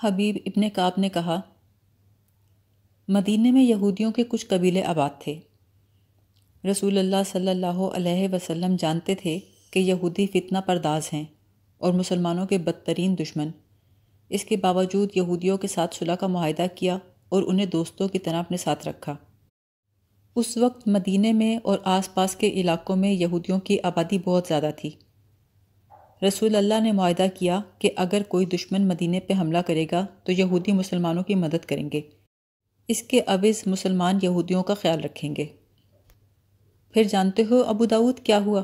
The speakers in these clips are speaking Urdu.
حبیب ابن کعب نے کہا، مدینے میں یہودیوں کے کچھ قبیلے آباد تھے۔ رسول اللہ صلی اللہ علیہ وسلم جانتے تھے کہ یہودی فتنہ پرداز ہیں اور مسلمانوں کے بدترین دشمن۔ اس کے باوجود یہودیوں کے ساتھ صلح کا معاہدہ کیا اور انہیں دوستوں کی طرح اپنے ساتھ رکھا۔ اس وقت مدینے میں اور آس پاس کے علاقوں میں یہودیوں کی آبادی بہت زیادہ تھی۔ رسول اللہ نے معاہدہ کیا کہ اگر کوئی دشمن مدینے پہ حملہ کرے گا تو یہودی مسلمانوں کی مدد کریں گے، اس کے عوض مسلمان یہودیوں کا خیال رکھیں گے۔ پھر جانتے ہو ابو داؤد کیا ہوا؟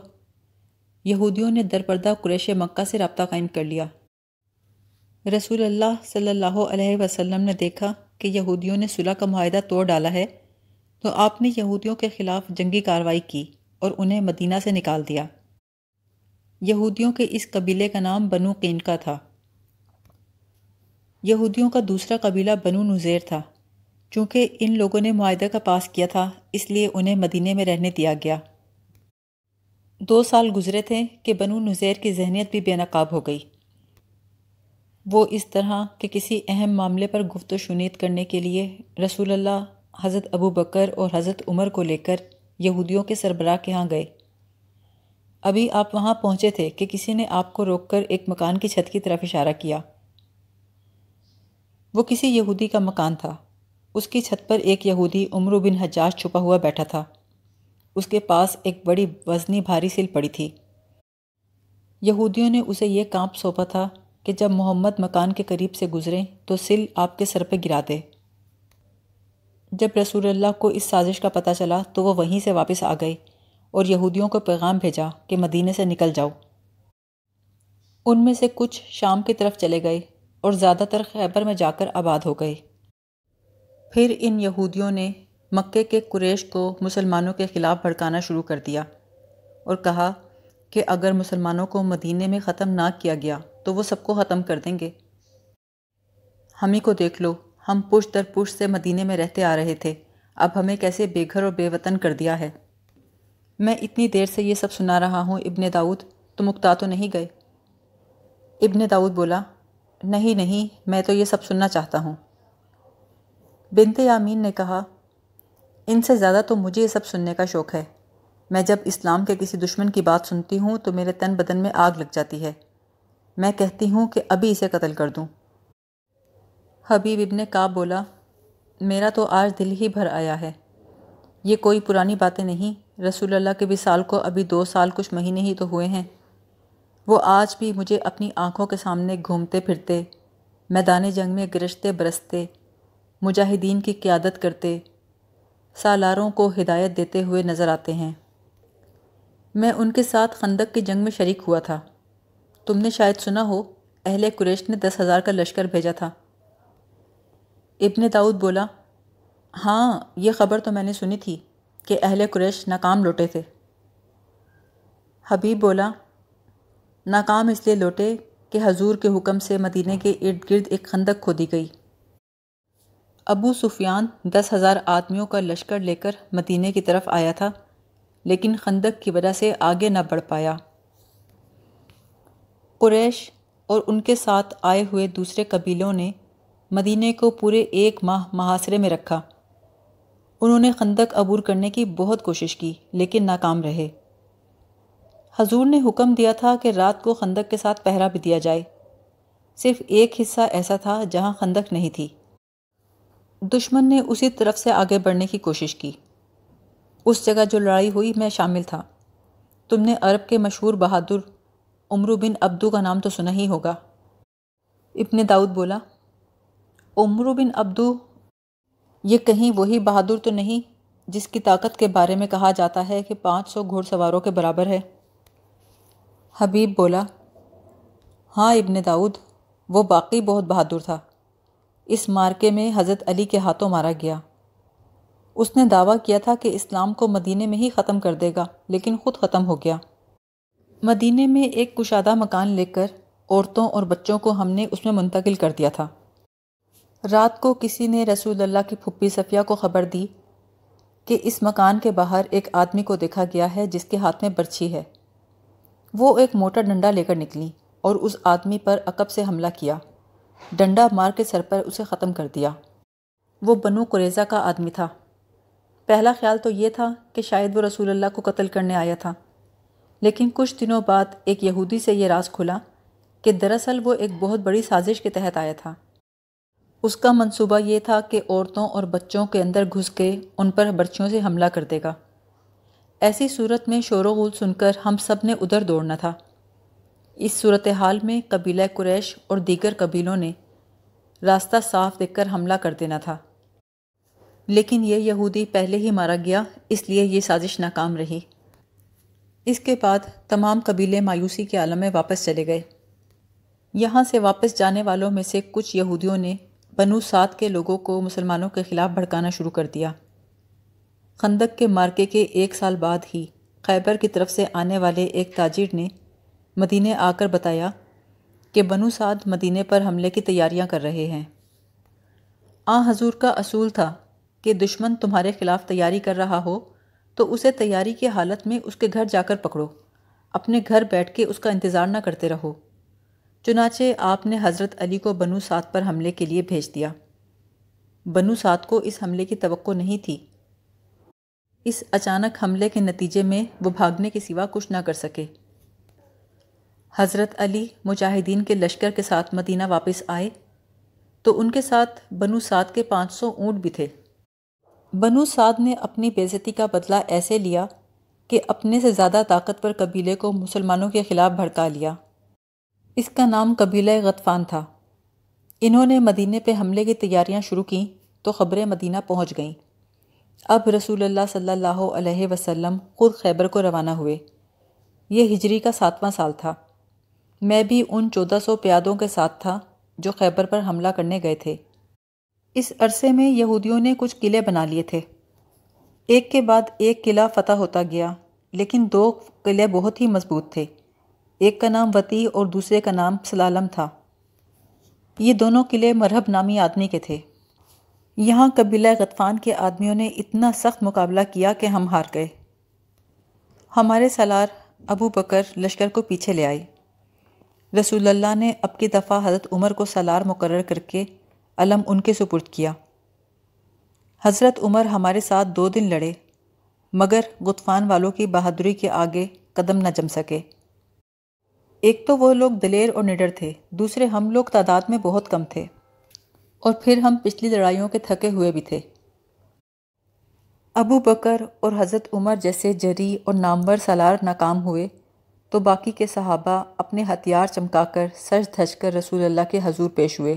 یہودیوں نے درپردہ قریش مکہ سے رابطہ قائم کر لیا۔ رسول اللہ صلی اللہ علیہ وسلم نے دیکھا کہ یہودیوں نے صلح کا معاہدہ توڑ ڈالا ہے تو آپ نے یہودیوں کے خلاف جنگی کارروائی کی اور انہیں مدینہ سے نکال دیا۔ یہودیوں کے اس قبیلے کا نام بنو قینقاع تھا۔ یہودیوں کا دوسرا قبیلہ بنو نذیر تھا۔ چونکہ ان لوگوں نے معاہدہ کا پاس کیا تھا اس لیے انہیں مدینے میں رہنے دیا گیا۔ 2 سال گزرے تھے کہ بنو نذیر کی ذہنیت بھی بے نقاب ہو گئی۔ وہ اس طرح کہ کسی اہم معاملے پر گفت و شنید کرنے کے لیے رسول اللہ حضرت ابو بکر اور حضرت عمر کو لے کر یہودیوں کے سربراہ کے ہاں گئے۔ ابھی آپ وہاں پہنچے تھے کہ کسی نے آپ کو روک کر ایک مکان کی چھت کی طرف اشارہ کیا۔ وہ کسی یہودی کا مکان تھا۔ اس کی چھت پر ایک یہودی عمرو بن حجاج چھپا ہوا بیٹھا تھا۔ اس کے پاس ایک بڑی وزنی بھاری سل پڑی تھی۔ یہودیوں نے اسے یہ کام سونپا تھا کہ جب محمد مکان کے قریب سے گزریں تو سل آپ کے سر پہ گرا دے۔ جب رسول اللہ کو اس سازش کا پتہ چلا تو وہ وہیں سے واپس آ گئے اور یہودیوں کو پیغام بھیجا کہ مدینے سے نکل جاؤ۔ ان میں سے کچھ شام کی طرف چلے گئے اور زیادہ تر خیبر میں جا کر آباد ہو گئے۔ پھر ان یہودیوں نے مکے کے قریش کو مسلمانوں کے خلاف بھڑکانا شروع کر دیا اور کہا کہ اگر مسلمانوں کو مدینے میں ختم نہ کیا گیا تو وہ سب کو ختم کر دیں گے۔ ہم ہی کو دیکھ لو، ہم پشت در پشت سے مدینے میں رہتے آ رہے تھے، اب ہمیں کیسے بے گھر اور بے وطن کر دیا ہے۔ میں اتنی دیر سے یہ سب سنا رہا ہوں ابن داؤد، تم اکتا تو نہیں گئے؟ ابن داؤد بولا، نہیں نہیں، میں تو یہ سب سننا چاہتا ہوں۔ بنت یامین نے کہا، ان سے زیادہ تو مجھے یہ سب سننے کا شوق ہے۔ میں جب اسلام کے کسی دشمن کی بات سنتی ہوں تو میرے تن بدن میں آگ لگ جاتی ہے۔ میں کہتی ہوں کہ ابھی اسے قتل کر دوں۔ حبیب ابن کعب بولا، میرا تو آج دل ہی بھر آیا ہے۔ یہ کوئی پرانی باتیں نہیں، رسول اللہ کے وصال کو ابھی 2 سال کچھ مہینے ہی تو ہوئے ہیں۔ وہ آج بھی مجھے اپنی آنکھوں کے سامنے گھومتے پھرتے، میدان جنگ میں گرجتے برستے، مجاہدین کی قیادت کرتے، سالاروں کو ہدایت دیتے ہوئے نظر آتے ہیں۔ میں ان کے ساتھ خندق کی جنگ میں شریک ہوا تھا۔ تم نے شاید سنا ہو اہل قریش نے 10,000 کا لشکر بھیجا تھا۔ ابن داؤد بولا، ہاں یہ خبر تو میں نے سنی تھی کہ اہل قریش ناکام لوٹے تھے۔ حبیب بولا، ناکام اس لیے لوٹے کہ حضور کے حکم سے مدینے کے ارد گرد ایک خندق کھودی گئی۔ ابو سفیان 10,000 آدمیوں کا لشکر لے کر مدینے کی طرف آیا تھا، لیکن خندق کی وجہ سے آگے نہ بڑھ پایا۔ قریش اور ان کے ساتھ آئے ہوئے دوسرے قبیلوں نے مدینے کو پورے 1 ماہ محاصرے میں رکھا۔ انہوں نے خندق عبور کرنے کی بہت کوشش کی لیکن ناکام رہے۔ حضور نے حکم دیا تھا کہ رات کو خندق کے ساتھ پہرا بھی دیا جائے۔ صرف ایک حصہ ایسا تھا جہاں خندق نہیں تھی۔ دشمن نے اسی طرف سے آگے بڑھنے کی کوشش کی۔ اس جگہ جو لڑائی ہوئی میں شامل تھا۔ تم نے عرب کے مشہور بہادر عمرو بن عبدو کا نام تو سنا ہی ہوگا۔ ابن داؤد بولا، عمرو بن عبدو یہ کہیں وہی بہادر تو نہیں جس کی طاقت کے بارے میں کہا جاتا ہے کہ 500 گھوڑ سواروں کے برابر ہے؟ حبیب بولا، ہاں ابن داؤد، وہ باقی بہت بہادر تھا۔ اس مارکے میں حضرت علی کے ہاتھوں مارا گیا۔ اس نے دعویٰ کیا تھا کہ اسلام کو مدینے میں ہی ختم کر دے گا، لیکن خود ختم ہو گیا۔ مدینے میں ایک کشادہ مکان لے کر عورتوں اور بچوں کو ہم نے اس میں منتقل کر دیا تھا۔ رات کو کسی نے رسول اللہ کی پھپھی صفیہ کو خبر دی کہ اس مکان کے باہر ایک آدمی کو دیکھا گیا ہے جس کے ہاتھ میں برچھی ہے۔ وہ ایک موٹا ڈنڈا لے کر نکلی اور اس آدمی پر عقب سے حملہ کیا۔ ڈنڈا مار کے سر پر اسے ختم کر دیا۔ وہ بنو قریظہ کا آدمی تھا۔ پہلا خیال تو یہ تھا کہ شاید وہ رسول اللہ کو قتل کرنے آیا تھا، لیکن کچھ دنوں بعد ایک یہودی سے یہ راز کھلا کہ دراصل وہ ایک بہت بڑی سازش کے تحت آیا تھا۔ اس کا منصوبہ یہ تھا کہ عورتوں اور بچوں کے اندر گھس کے ان پر برچھیوں سے حملہ کر دے گا۔ ایسی صورت میں شور و غل سن کر ہم سب نے ادھر دوڑنا تھا۔ اس صورتحال میں قبیلہ قریش اور دیگر قبیلوں نے راستہ صاف دیکھ کر حملہ کر دینا تھا، لیکن یہ یہودی پہلے ہی مارا گیا، اس لیے یہ سازش ناکام رہی۔ اس کے بعد تمام قبیلے مایوسی کے عالم میں واپس چلے گئے۔ یہاں سے واپس جانے والوں میں سے کچھ یہودیوں نے بنو سعد کے لوگوں کو مسلمانوں کے خلاف بھڑکانا شروع کر دیا۔ خندق کے مارکے کے 1 سال بعد ہی خیبر کی طرف سے آنے والے ایک تاجر نے مدینے آ کر بتایا کہ بنو سعد مدینے پر حملے کی تیاریاں کر رہے ہیں۔ حضور کا اصول تھا کہ دشمن تمہارے خلاف تیاری کر رہا ہو تو اسے تیاری کی حالت میں اس کے گھر جا کر پکڑو، اپنے گھر بیٹھ کے اس کا انتظار نہ کرتے رہو۔ چنانچہ آپ نے حضرت علی کو بنو سعد پر حملے کے لیے بھیج دیا۔ بنو سعد کو اس حملے کی توقع نہیں تھی۔ اس اچانک حملے کے نتیجے میں وہ بھاگنے کے سوا کچھ نہ کر سکے۔ حضرت علی مجاہدین کے لشکر کے ساتھ مدینہ واپس آئے تو ان کے ساتھ بنو سعد کے 500 اونٹ بھی تھے۔ بنو سعد نے اپنی بے عزتی کا بدلہ ایسے لیا کہ اپنے سے زیادہ طاقتور قبیلے کو مسلمانوں کے خلاف بھڑکا لیا۔ اس کا نام قبیلہ غطفان تھا۔ انہوں نے مدینے پہ حملے کی تیاریاں شروع کیں تو خبریں مدینہ پہنچ گئیں۔ اب رسول اللہ صلی اللہ علیہ وسلم خود خیبر کو روانہ ہوئے۔ یہ ہجری کا 7واں سال تھا۔ میں بھی ان 1400 پیادوں کے ساتھ تھا جو خیبر پر حملہ کرنے گئے تھے۔ اس عرصے میں یہودیوں نے کچھ قلعے بنا لیے تھے۔ ایک کے بعد ایک قلعہ فتح ہوتا گیا، لیکن 2 قلعے بہت ہی مضبوط تھے۔ ایک کا نام وطی اور دوسرے کا نام سلالم تھا۔ یہ دونوں قلعے مرہب نامی آدمی کے تھے۔ یہاں قبیلہ غطفان کے آدمیوں نے اتنا سخت مقابلہ کیا کہ ہم ہار گئے۔ ہمارے سالار ابو بکر لشکر کو پیچھے لے آئے۔ رسول اللہ نے اب کی دفعہ حضرت عمر کو سالار مقرر کر کے علم ان کے سپرد کیا۔ حضرت عمر ہمارے ساتھ 2 دن لڑے، مگر غطفان والوں کی بہادری کے آگے قدم نہ جم سکے۔ ایک تو وہ لوگ دلیر اور نڈر تھے، دوسرے ہم لوگ تعداد میں بہت کم تھے، اور پھر ہم پچھلی لڑائیوں کے تھکے ہوئے بھی تھے۔ ابو بکر اور حضرت عمر جیسے جری اور نامور سالار ناکام ہوئے تو باقی کے صحابہ اپنے ہتھیار چمکا کر سج دھج کر رسول اللہ کے حضور پیش ہوئے۔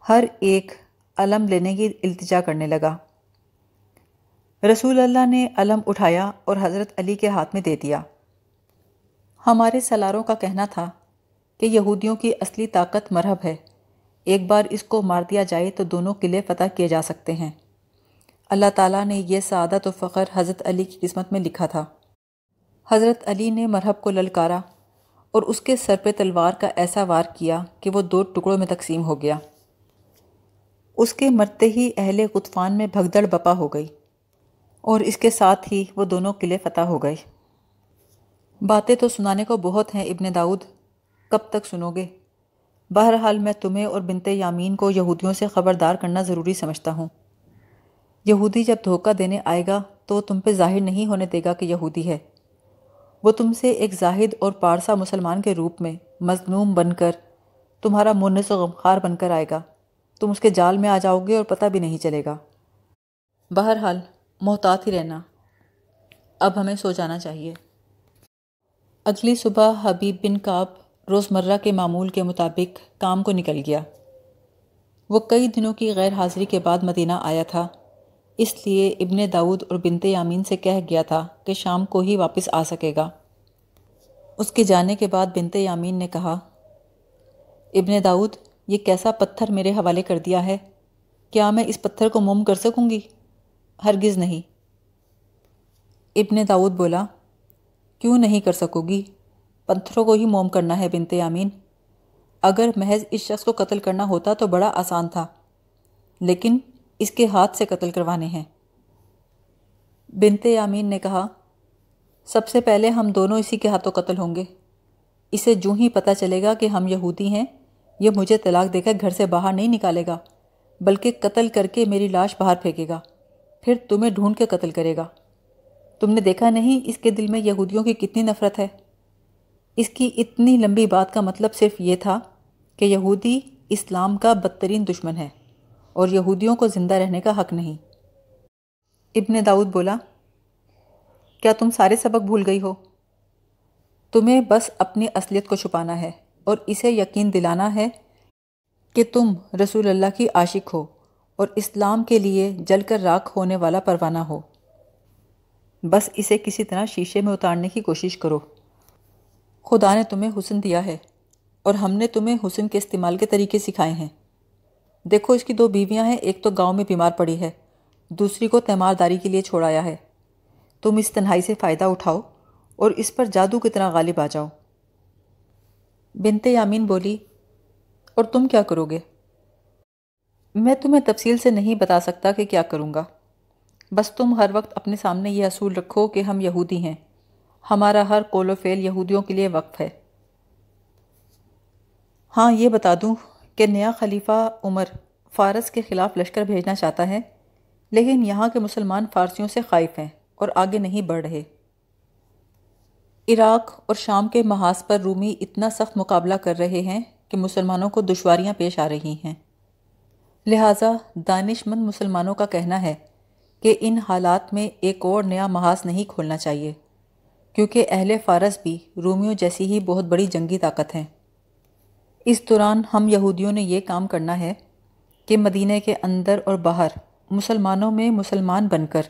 ہر ایک علم لینے کی التجا کرنے لگا۔ رسول اللہ نے علم اٹھایا اور حضرت علی کے ہاتھ میں دے دیا۔ ہمارے سالاروں کا کہنا تھا کہ یہودیوں کی اصلی طاقت مرہب ہے، ایک بار اس کو مار دیا جائے تو دونوں قلعے فتح کیے جا سکتے ہیں۔ اللہ تعالیٰ نے یہ سعادت و فخر حضرت علی کی قسمت میں لکھا تھا۔ حضرت علی نے مرہب کو للکارا اور اس کے سر پہ تلوار کا ایسا وار کیا کہ وہ 2 ٹکڑوں میں تقسیم ہو گیا۔ اس کے مرتے ہی اہل غطفان میں بھگدڑ بپا ہو گئی، اور اس کے ساتھ ہی وہ دونوں قلعے فتح ہو گئے۔ باتیں تو سنانے کو بہت ہیں ابن داؤد، کب تک سنو گے؟ بہرحال میں تمہیں اور بنت یامین کو یہودیوں سے خبردار کرنا ضروری سمجھتا ہوں۔ یہودی جب دھوکہ دینے آئے گا تو تم پہ ظاہر نہیں ہونے دے گا کہ یہودی ہے۔ وہ تم سے ایک زاہد اور پارسا مسلمان کے روپ میں مظلوم بن کر تمہارا مونس و غمخوار بن کر آئے گا۔ تم اس کے جال میں آ جاؤ گے اور پتہ بھی نہیں چلے گا۔ بہرحال محتاط ہی رہنا۔ اب ہمیں سو جانا چاہیے۔ اگلی صبح حبیب بن کعب روزمرہ کے معمول کے مطابق کام کو نکل گیا۔ وہ کئی دنوں کی غیر حاضری کے بعد مدینہ آیا تھا، اس لیے ابن داؤد اور بنت یامین سے کہہ گیا تھا کہ شام کو ہی واپس آ سکے گا۔ اس کے جانے کے بعد بنت یامین نے کہا، ابن داؤد، یہ کیسا پتھر میرے حوالے کر دیا ہے؟ کیا میں اس پتھر کو موم کر سکوں گی؟ ہرگز نہیں۔ ابن داؤد بولا، کیوں نہیں کر سکو گی؟ پتھروں کو ہی موم کرنا ہے بنت یامین۔ اگر محض اس شخص کو قتل کرنا ہوتا تو بڑا آسان تھا، لیکن اس کے ہاتھ سے قتل کروانے ہیں۔ بنت یامین نے کہا، سب سے پہلے ہم دونوں اسی کے ہاتھوں قتل ہوں گے۔ اسے جوں ہی پتہ چلے گا کہ ہم یہودی ہیں، یہ مجھے طلاق دے کر گھر سے باہر نہیں نکالے گا، بلکہ قتل کر کے میری لاش باہر پھینکے گا، پھر تمہیں ڈھونڈ کے قتل کرے گا۔ تم نے دیکھا نہیں اس کے دل میں یہودیوں کی کتنی نفرت ہے؟ اس کی اتنی لمبی بات کا مطلب صرف یہ تھا کہ یہودی اسلام کا بدترین دشمن ہے اور یہودیوں کو زندہ رہنے کا حق نہیں۔ ابن داؤد بولا، کیا تم سارے سبق بھول گئی ہو؟ تمہیں بس اپنی اصلیت کو چھپانا ہے اور اسے یقین دلانا ہے کہ تم رسول اللہ کی عاشق ہو اور اسلام کے لیے جل کر راکھ ہونے والا پروانہ ہو۔ بس اسے کسی طرح شیشے میں اتارنے کی کوشش کرو۔ خدا نے تمہیں حسن دیا ہے اور ہم نے تمہیں حسن کے استعمال کے طریقے سکھائے ہیں۔ دیکھو اس کی 2 بیویاں ہیں، ایک تو گاؤں میں بیمار پڑی ہے، دوسری کو تیمارداری کے لیے چھوڑایا ہے۔ تم اس تنہائی سے فائدہ اٹھاؤ اور اس پر جادو کی طرح غالب آ جاؤ۔ بنت یامین بولی، اور تم کیا کرو گے؟ میں تمہیں تفصیل سے نہیں بتا سکتا کہ کیا کروں گا، بس تم ہر وقت اپنے سامنے یہ اصول رکھو کہ ہم یہودی ہیں، ہمارا ہر قول و فعل یہودیوں کے لیے وقف ہے۔ ہاں یہ بتا دوں کہ نیا خلیفہ عمر فارس کے خلاف لشکر بھیجنا چاہتا ہے، لیکن یہاں کے مسلمان فارسیوں سے خائف ہیں اور آگے نہیں بڑھ رہے۔ عراق اور شام کے محاذ پر رومی اتنا سخت مقابلہ کر رہے ہیں کہ مسلمانوں کو دشواریاں پیش آ رہی ہیں۔ لہٰذا دانش مند مسلمانوں کا کہنا ہے کہ ان حالات میں ایک اور نیا محاذ نہیں کھولنا چاہیے، کیونکہ اہل فارس بھی رومیوں جیسی ہی بہت بڑی جنگی طاقت ہیں۔ اس دوران ہم یہودیوں نے یہ کام کرنا ہے کہ مدینہ کے اندر اور باہر مسلمانوں میں مسلمان بن کر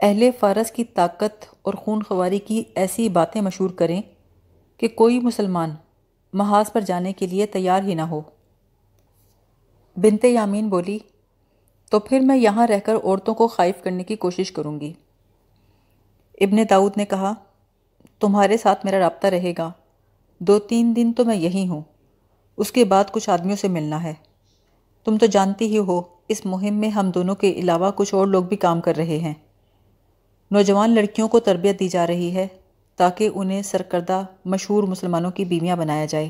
اہل فارس کی طاقت اور خون خواری کی ایسی باتیں مشہور کریں کہ کوئی مسلمان محاذ پر جانے کے لیے تیار ہی نہ ہو۔ بنت یامین بولی، تو پھر میں یہاں رہ کر عورتوں کو خائف کرنے کی کوشش کروں گی۔ ابن داؤد نے کہا، تمہارے ساتھ میرا رابطہ رہے گا، 2-3 دن تو میں یہی ہوں، اس کے بعد کچھ آدمیوں سے ملنا ہے۔ تم تو جانتی ہی ہو اس مہم میں ہم دونوں کے علاوہ کچھ اور لوگ بھی کام کر رہے ہیں۔ نوجوان لڑکیوں کو تربیت دی جا رہی ہے تاکہ انہیں سرکردہ مشہور مسلمانوں کی بیویاں بنایا جائے۔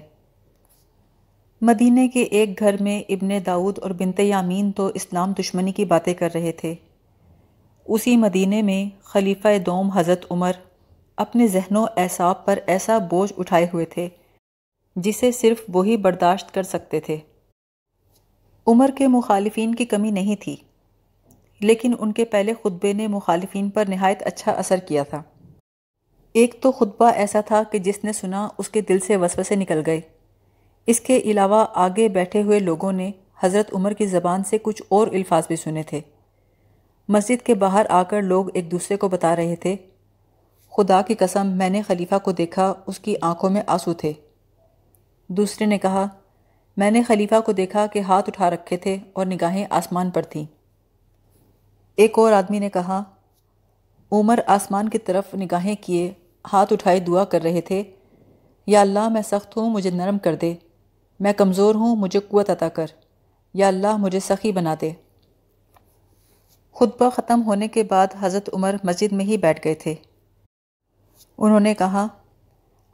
مدینے کے ایک گھر میں ابن داؤد اور بنت یامین تو اسلام دشمنی کی باتیں کر رہے تھے۔ اسی مدینے میں خلیفہ دوم حضرت عمر اپنے ذہن و اعصاب پر ایسا بوجھ اٹھائے ہوئے تھے جسے صرف وہی برداشت کر سکتے تھے۔ عمر کے مخالفین کی کمی نہیں تھی، لیکن ان کے پہلے خطبے نے مخالفین پر نہایت اچھا اثر کیا تھا۔ ایک تو خطبہ ایسا تھا کہ جس نے سنا اس کے دل سے وسوسے نکل گئے۔ اس کے علاوہ آگے بیٹھے ہوئے لوگوں نے حضرت عمر کی زبان سے کچھ اور الفاظ بھی سنے تھے۔ مسجد کے باہر آ کر لوگ ایک دوسرے کو بتا رہے تھے، خدا کی قسم میں نے خلیفہ کو دیکھا، اس کی آنکھوں میں آنسو تھے۔ دوسرے نے کہا، میں نے خلیفہ کو دیکھا کہ ہاتھ اٹھا رکھے تھے اور نگاہیں آسمان پر تھیں۔ ایک اور آدمی نے کہا، عمر آسمان کی طرف نگاہیں کیے ہاتھ اٹھائے دعا کر رہے تھے، یا اللہ میں سخت ہوں مجھے نرم کر دے، میں کمزور ہوں مجھے قوت عطا کر، یا اللہ مجھے سخی بنا دے۔ خطبہ ختم ہونے کے بعد حضرت عمر مسجد میں ہی بیٹھ گئے تھے۔ انہوں نے کہا،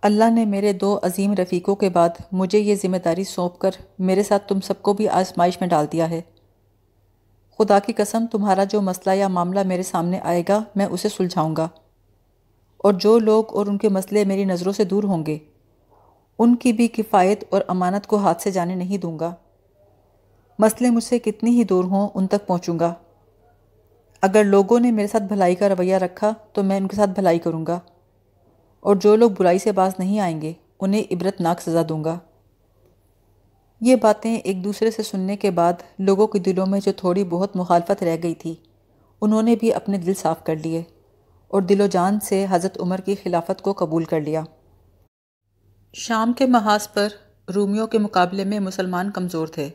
اللہ نے میرے 2 عظیم رفیقوں کے بعد مجھے یہ ذمہ داری سونپ کر میرے ساتھ تم سب کو بھی آزمائش میں ڈال دیا ہے۔ خدا کی قسم تمہارا جو مسئلہ یا معاملہ میرے سامنے آئے گا میں اسے سلجھاؤں گا، اور جو لوگ اور ان کے مسئلے میری نظروں سے دور ہوں گے ان کی بھی کفایت اور امانت کو ہاتھ سے جانے نہیں دوں گا۔ مسئلے مجھ سے کتنی ہی دور ہوں ان تک پہنچوں گا۔ اگر لوگوں نے میرے ساتھ بھلائی کا رویہ رکھا تو میں ان کے ساتھ بھلائی کروں گا، اور جو لوگ برائی سے باز نہیں آئیں گے انہیں عبرتناک سزا دوں گا۔ یہ باتیں ایک دوسرے سے سننے کے بعد لوگوں کے دلوں میں جو تھوڑی بہت مخالفت رہ گئی تھی انہوں نے بھی اپنے دل صاف کر لیے اور دل و جان سے حضرت عمر کی خلافت کو قبول کر لیا۔ شام کے محاذ پر رومیوں کے مقابلے میں مسلمان کمزور تھے۔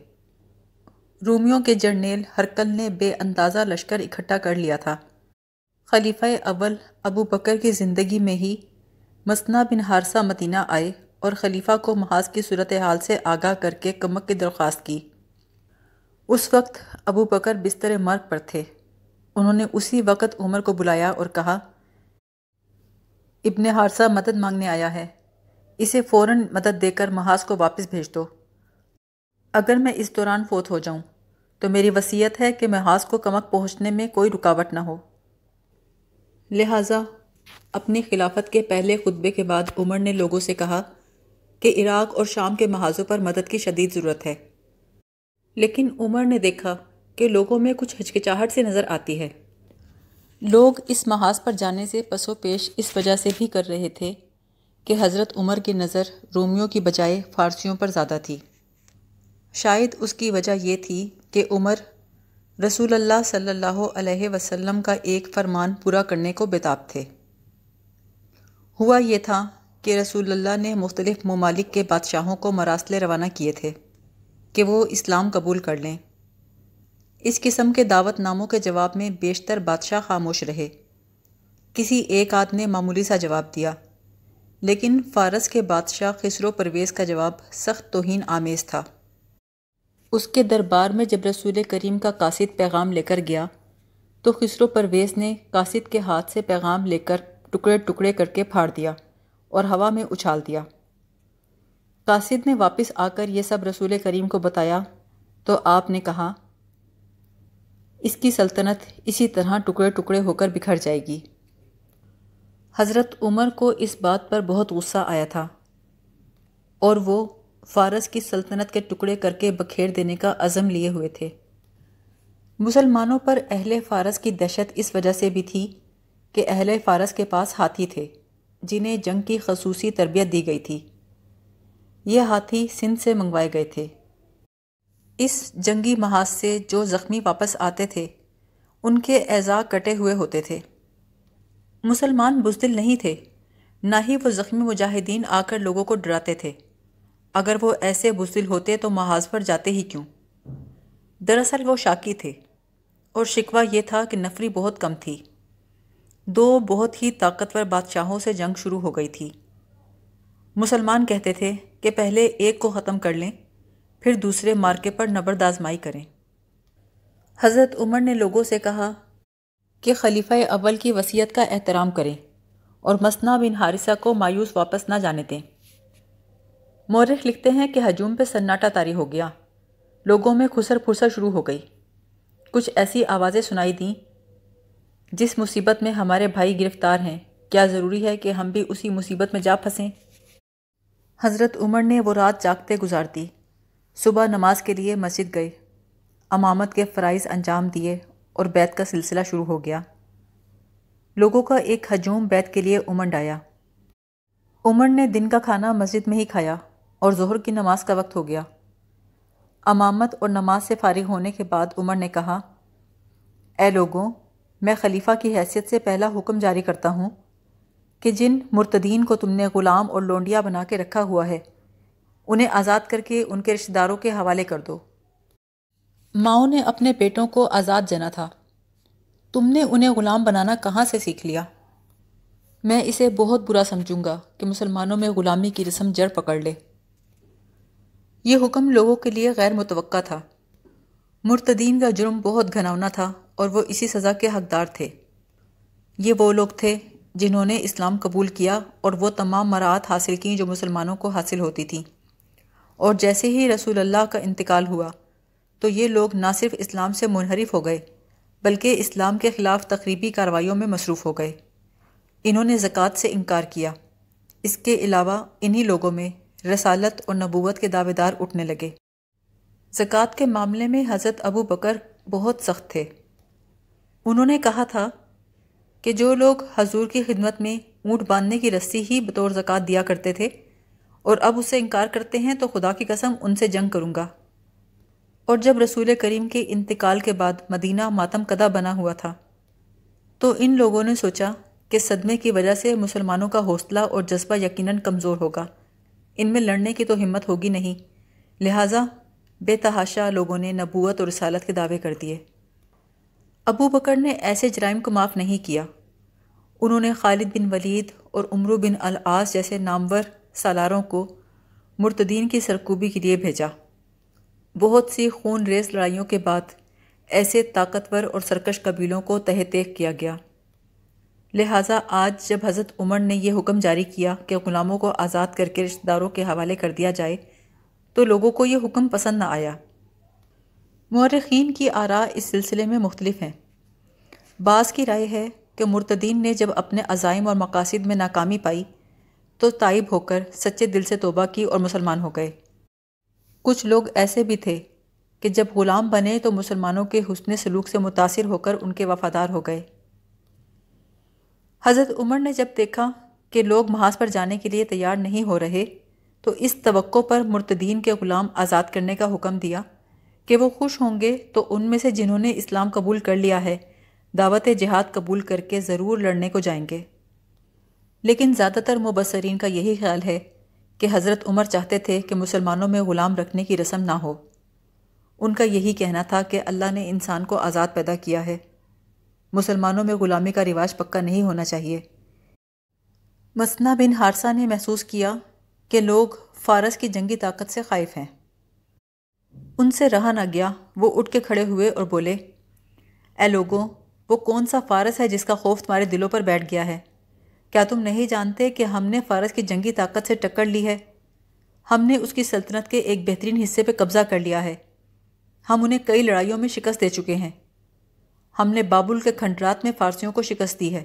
رومیوں کے جرنیل ہرقل نے بے اندازہ لشکر اکٹھا کر لیا تھا۔ خلیفہ اول ابو بکر کی زندگی میں ہی مسنہ بن حارثہ مدینہ آئے اور خلیفہ کو محاذ کی صورتحال سے آگاہ کر کے کمک کی درخواست کی۔ اس وقت ابو بکر بستر مرگ پر تھے۔ انہوں نے اسی وقت عمر کو بلایا اور کہا، ابن حارثہ مدد مانگنے آیا ہے، اسے فوراً مدد دے کر محاذ کو واپس بھیج دو۔ اگر میں اس دوران فوت ہو جاؤں تو میری وصیت ہے کہ محاذ کو کمک پہنچنے میں کوئی رکاوٹ نہ ہو۔ لہٰذا اپنی خلافت کے پہلے خطبے کے بعد عمر نے لوگوں سے کہا کہ عراق اور شام کے محاذوں پر مدد کی شدید ضرورت ہے۔ لیکن عمر نے دیکھا کہ لوگوں میں کچھ ہچکچاہٹ سے نظر آتی ہے۔ لوگ اس محاذ پر جانے سے پس و پیش اس وجہ سے بھی کر رہے تھے کہ حضرت عمر کی نظر رومیوں کی بجائے فارسیوں پر زیادہ تھی۔ شاید اس کی وجہ یہ تھی کہ عمر رسول اللہ صلی اللہ علیہ وسلم کا ایک فرمان پورا کرنے کو بےتاب تھے۔ ہوا یہ تھا کہ رسول اللہ نے مختلف ممالک کے بادشاہوں کو مراسلے روانہ کیے تھے کہ وہ اسلام قبول کر لیں۔ اس قسم کے دعوت ناموں کے جواب میں بیشتر بادشاہ خاموش رہے۔ کسی ایک آدھ نے معمولی سا جواب دیا، لیکن فارس کے بادشاہ خسرو پرویز کا جواب سخت توہین آمیز تھا۔ اس کے دربار میں جب رسول کریم کا قاصد پیغام لے کر گیا تو خسرو پرویز نے قاصد کے ہاتھ سے پیغام لے کر ٹکڑے ٹکڑے کر کے پھاڑ دیا اور ہوا میں اچھال دیا۔ قاصد نے واپس آ کر یہ سب رسول کریم کو بتایا تو آپ نے کہا، اس کی سلطنت اسی طرح ٹکڑے ٹکڑے ہو کر بکھر جائے گی۔ حضرت عمر کو اس بات پر بہت غصہ آیا تھا اور وہ فارس کی سلطنت کے ٹکڑے کر کے بکھیر دینے کا عزم لیے ہوئے تھے۔ مسلمانوں پر اہل فارس کی دہشت اس وجہ سے بھی تھی کہ اہل فارس کے پاس ہاتھی تھے جنہیں جنگ کی خصوصی تربیت دی گئی تھی۔ یہ ہاتھی سندھ سے منگوائے گئے تھے۔ اس جنگی محاذ سے جو زخمی واپس آتے تھے ان کے اعضاء کٹے ہوئے ہوتے تھے۔ مسلمان بزدل نہیں تھے، نہ ہی وہ زخمی مجاہدین آ کر لوگوں کو ڈراتے تھے۔ اگر وہ ایسے بزدل ہوتے تو محاذ پر جاتے ہی کیوں؟ دراصل وہ شاکی تھے اور شکوہ یہ تھا کہ نفری بہت کم تھی۔ دو بہت ہی طاقتور بادشاہوں سے جنگ شروع ہو گئی تھی۔ مسلمان کہتے تھے کہ پہلے ایک کو ختم کر لیں، پھر دوسرے مارکے پر نبرد آزمائی کریں۔ حضرت عمر نے لوگوں سے کہا کہ خلیفہ اول کی وصیت کا احترام کریں اور مثنیٰ بن حارثہ کو مایوس واپس نہ جانے دیں۔ مورخ لکھتے ہیں کہ ہجوم پہ سناٹا طاری ہو گیا، لوگوں میں کھسر پھسر شروع ہو گئی۔ کچھ ایسی آوازیں سنائی دیں، جس مصیبت میں ہمارے بھائی گرفتار ہیں، کیا ضروری ہے کہ ہم بھی اسی مصیبت میں جا پھنسیں؟ حضرت عمر نے وہ رات جاگتے گزار دی۔ صبح نماز کے لیے مسجد گئے، امامت کے فرائض انجام دیے اور بیعت کا سلسلہ شروع ہو گیا۔ لوگوں کا ایک ہجوم بیعت کے لیے امنڈ آیا۔ عمر نے دن کا کھانا مسجد میں ہی کھایا اور ظہر کی نماز کا وقت ہو گیا۔ امامت اور نماز سے فارغ ہونے کے بعد عمر نے کہا، اے لوگوں، میں خلیفہ کی حیثیت سے پہلا حکم جاری کرتا ہوں کہ جن مرتدین کو تم نے غلام اور لونڈیا بنا کے رکھا ہوا ہے انہیں آزاد کر کے ان کے رشتہ داروں کے حوالے کر دو۔ ماؤں نے اپنے بیٹوں کو آزاد جنا تھا، تم نے انہیں غلام بنانا کہاں سے سیکھ لیا؟ میں اسے بہت برا سمجھوں گا کہ مسلمانوں میں غلامی کی رسم جڑ پکڑ لے۔ یہ حکم لوگوں کے لیے غیر متوقع تھا۔ مرتدین کا جرم بہت گھناؤنا تھا اور وہ اسی سزا کے حقدار تھے۔ یہ وہ لوگ تھے جنہوں نے اسلام قبول کیا اور وہ تمام مراعات حاصل کیں جو مسلمانوں کو حاصل ہوتی تھیں، اور جیسے ہی رسول اللہ کا انتقال ہوا تو یہ لوگ نہ صرف اسلام سے منحرف ہو گئے بلکہ اسلام کے خلاف تخریبی کارروائیوں میں مصروف ہو گئے۔ انہوں نے زکوٰۃ سے انکار کیا۔ اس کے علاوہ انہی لوگوں میں رسالت اور نبوت کے دعوے دار اٹھنے لگے۔ زکوٰۃ کے معاملے میں حضرت ابو بکر بہت سخت تھے۔ انہوں نے کہا تھا کہ جو لوگ حضور کی خدمت میں اونٹ باندھنے کی رسی ہی بطور زکوٰۃ دیا کرتے تھے اور اب اس سے انکار کرتے ہیں تو خدا کی قسم ان سے جنگ کروں گا۔ اور جب رسول کریم کے انتقال کے بعد مدینہ ماتم کدہ بنا ہوا تھا تو ان لوگوں نے سوچا کہ صدمے کی وجہ سے مسلمانوں کا حوصلہ اور جذبہ یقیناً کمزور ہوگا، ان میں لڑنے کی تو ہمت ہوگی نہیں، لہٰذا بے تحاشا لوگوں نے نبوت اور رسالت کے دعوے کر دیے۔ ابو بکر نے ایسے جرائم کو معاف نہیں کیا۔ انہوں نے خالد بن ولید اور عمرو بن العاص جیسے نامور سالاروں کو مرتدین کی سرکوبی کے لیے بھیجا۔ بہت سی خون ریز لڑائیوں کے بعد ایسے طاقتور اور سرکش قبیلوں کو تہہ تیغ کیا گیا۔ لہٰذا آج جب حضرت عمر نے یہ حکم جاری کیا کہ غلاموں کو آزاد کر کے رشتہ داروں کے حوالے کر دیا جائے تو لوگوں کو یہ حکم پسند نہ آیا۔ مورخین کی آراء اس سلسلے میں مختلف ہیں۔ بعض کی رائے ہے کہ مرتدین نے جب اپنے عزائم اور مقاصد میں ناکامی پائی تو تائب ہو کر سچے دل سے توبہ کی اور مسلمان ہو گئے۔ کچھ لوگ ایسے بھی تھے کہ جب غلام بنے تو مسلمانوں کے حسن سلوک سے متاثر ہو کر ان کے وفادار ہو گئے۔ حضرت عمر نے جب دیکھا کہ لوگ محاذ پر جانے کے لیے تیار نہیں ہو رہے تو اس توقع پر مرتدین کے غلام آزاد کرنے کا حکم دیا کہ وہ خوش ہوں گے تو ان میں سے جنہوں نے اسلام قبول کر لیا ہے دعوت جہاد قبول کر کے ضرور لڑنے کو جائیں گے۔ لیکن زیادہ تر مبصرین کا یہی خیال ہے کہ حضرت عمر چاہتے تھے کہ مسلمانوں میں غلام رکھنے کی رسم نہ ہو۔ ان کا یہی کہنا تھا کہ اللہ نے انسان کو آزاد پیدا کیا ہے، مسلمانوں میں غلامی کا رواج پکا نہیں ہونا چاہیے۔ مثنہ بن حارثہ نے محسوس کیا کہ لوگ فارس کی جنگی طاقت سے خائف ہیں۔ ان سے رہا نہ گیا، وہ اٹھ کے کھڑے ہوئے اور بولے، اے لوگوں، وہ کون سا فارس ہے جس کا خوف تمہارے دلوں پر بیٹھ گیا ہے؟ کیا تم نہیں جانتے کہ ہم نے فارس کی جنگی طاقت سے ٹکر لی ہے؟ ہم نے اس کی سلطنت کے ایک بہترین حصے پہ قبضہ کر لیا ہے۔ ہم انہیں کئی لڑائیوں میں شکست دے چکے ہیں۔ ہم نے بابل کے کھنڈرات میں فارسیوں کو شکست دی ہے۔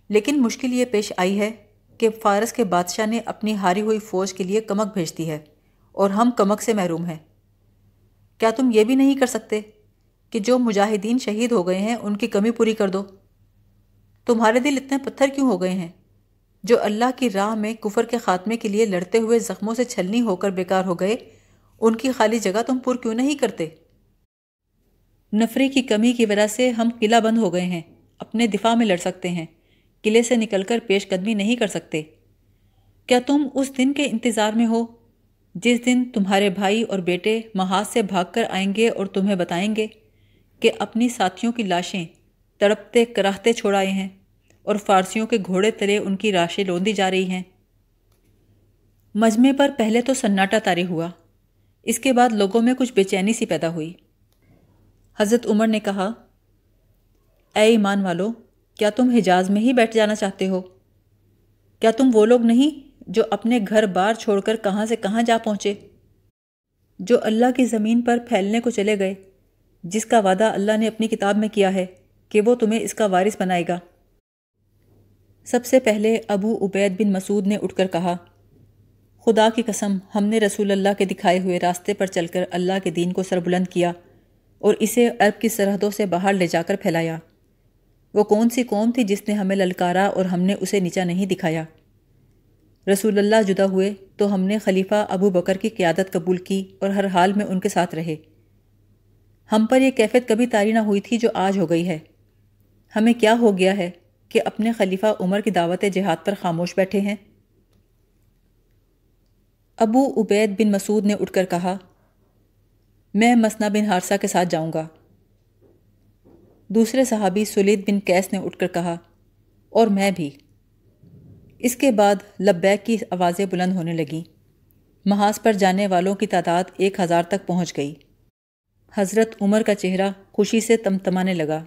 لیکن مشکل یہ پیش آئی ہے کہ فارس کے بادشاہ نے اپنی ہاری ہوئی فوج کے لیے کمک بھیج دی ہے اور ہم کمک سے محروم ہیں۔ کیا تم یہ بھی نہیں کر سکتے کہ جو مجاہدین شہید ہو گئے ہیں ان کی کمی پوری کر دو؟ تمہارے دل اتنے پتھر کیوں ہو گئے ہیں؟ جو اللہ کی راہ میں کفر کے خاتمے کے لیے لڑتے ہوئے زخموں سے چھلنی ہو کر بیکار ہو گئے، ان کی خالی جگہ تم پر کیوں نہیں کرتے؟ نفری کی کمی کی وجہ سے ہم قلعہ بند ہو گئے ہیں، اپنے دفاع میں لڑ سکتے ہیں، قلعے سے نکل کر پیش قدمی نہیں کر سکتے۔ کیا تم اس دن کے انتظار میں ہو جس دن تمہارے بھائی اور بیٹے محاذ سے بھاگ کر آئیں گے اور تمہیں بتائیں گے کہ اپنی ساتھیوں کی لاشیں تڑپتے کراہتے چھوڑ آئے ہیں اور فارسیوں کے گھوڑے تلے ان کی لاشیں لوندی جا رہی ہیں؟ مجمع پر پہلے تو سناٹا طاری ہوا، اس کے بعد لوگوں میں کچھ بے چینی سی پیدا ہوئی۔ حضرت عمر نے کہا، اے ایمان والو، کیا تم حجاز میں ہی بیٹھ جانا چاہتے ہو؟ کیا تم وہ لوگ نہیں جو اپنے گھر بار چھوڑ کر کہاں سے کہاں جا پہنچے، جو اللہ کی زمین پر پھیلنے کو چلے گئے، جس کا وعدہ اللہ نے اپنی کتاب میں کیا ہے کہ وہ تمہیں اس کا وارث بنائے گا؟ سب سے پہلے ابو عبید بن مسعود نے اٹھ کر کہا، خدا کی قسم، ہم نے رسول اللہ کے دکھائے ہوئے راستے پر چل کر اللہ کے دین کو سربلند کیا اور اسے عرب کی سرحدوں سے باہر لے جا کر پھیلایا۔ وہ کون سی قوم تھی جس نے ہمیں للکارا اور ہم نے اسے نیچا نہیں دکھایا؟ رسول اللہ جدا ہوئے تو ہم نے خلیفہ ابو بکر کی قیادت قبول کی اور ہر حال میں ان کے ساتھ رہے۔ ہم پر یہ کیفیت کبھی طاری نہ ہوئی تھی جو آج ہو گئی ہے۔ ہمیں کیا ہو گیا ہے کہ اپنے خلیفہ عمر کی دعوت جہاد پر خاموش بیٹھے ہیں؟ ابو عبید بن مسعود نے اٹھ کر کہا، میں مثنہ بن حارثہ کے ساتھ جاؤں گا۔ دوسرے صحابی سلید بن قیس نے اٹھ کر کہا، اور میں بھی۔ اس کے بعد لبیک کی آوازیں بلند ہونے لگیں۔ محاذ پر جانے والوں کی تعداد 1000 تک پہنچ گئی۔ حضرت عمر کا چہرہ خوشی سے تمتمانے لگا۔